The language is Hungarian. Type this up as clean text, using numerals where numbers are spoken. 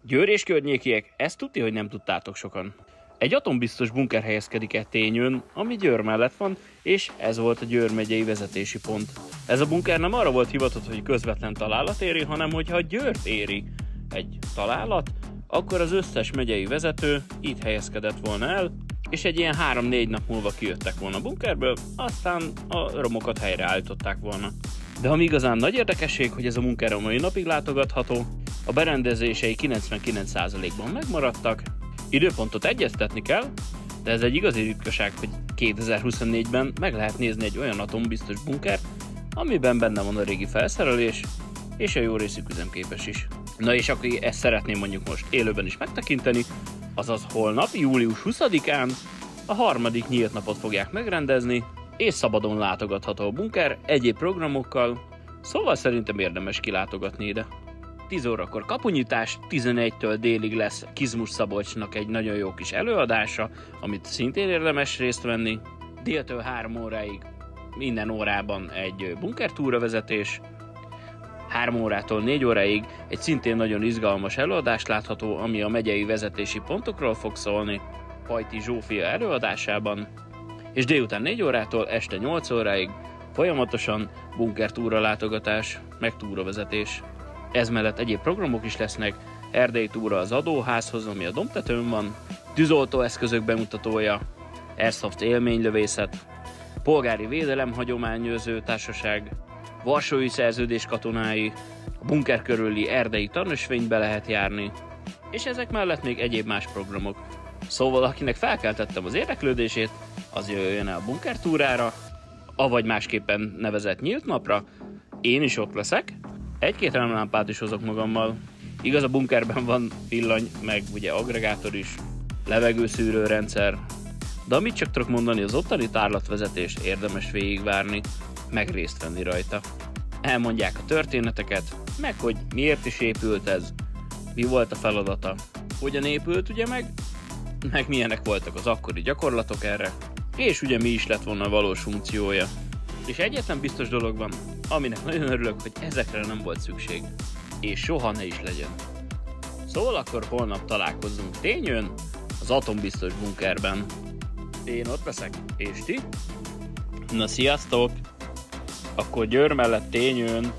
Győr és környékiek, ezt tudti, hogy nem tudtátok sokan. Egy atombiztos bunker helyezkedik el Tényőn, ami Győr mellett van, és ez volt a Győr megyei vezetési pont. Ez a bunker nem arra volt hivatott, hogy közvetlen találat éri, hanem hogyha Győrt éri egy találat, akkor az összes megyei vezető itt helyezkedett volna el, és egy ilyen 3-4 nap múlva kijöttek volna a bunkerből, aztán a romokat helyreállították volna. De ami igazán nagy érdekesség, hogy ez a bunker a mai napig látogatható, a berendezései 99%-ban megmaradtak, időpontot egyeztetni kell, de ez egy igazi ritkaság, hogy 2024-ben meg lehet nézni egy olyan atombiztos bunkert, amiben benne van a régi felszerelés, és a jó részük üzemképes is. Na és aki ezt szeretném mondjuk most élőben is megtekinteni, azaz holnap, július 20-án a harmadik nyílt napot fogják megrendezni, és szabadon látogatható a bunker egyéb programokkal, szóval szerintem érdemes kilátogatni ide. 10 órakor kapunyitás, 11-től délig lesz Kizmus Szabolcsnak egy nagyon jó kis előadása, amit szintén érdemes részt venni. Déltől 3 óráig minden órában egy bunkertúra vezetés, 3 órától 4 óráig egy szintén nagyon izgalmas előadás látható, ami a megyei vezetési pontokról fog szólni, Pajti Zsófia előadásában, és délután 4 órától este 8 óráig folyamatosan bunkertúra látogatás, meg túravezetés. Ez mellett egyéb programok is lesznek, erdei túra az adóházhoz, ami a Dombtetőn van, tűzoltóeszközök bemutatója, Airsoft élménylövészet, polgári védelem hagyományőrző társaság, Varsói Szerződés katonái, a bunker körüli erdei tanösvénybe lehet járni, és ezek mellett még egyéb más programok. Szóval akinek felkeltettem az érdeklődését, az jöjjön el a bunkertúrára, avagy másképpen nevezett nyílt napra, én is ott leszek, 1-2 elemlámpát is hozok magammal. Igaz, a bunkerben van villany, meg ugye aggregátor is, levegőszűrő rendszer, de amit csak tudok mondani, az ottani tárlatvezetést érdemes végigvárni, meg részt venni rajta. Elmondják a történeteket, meg hogy miért is épült ez, mi volt a feladata, hogyan épült ugye meg milyenek voltak az akkori gyakorlatok erre, és ugye mi is lett volna a valós funkciója. És egyetlen biztos dolog van, aminek nagyon örülök, hogy ezekre nem volt szükség, és soha ne is legyen. Szóval akkor holnap találkozzunk Tényőn, az atombiztos bunkerben. Én ott leszek, és ti? Na sziasztok! Akkor Győr mellett Tényőn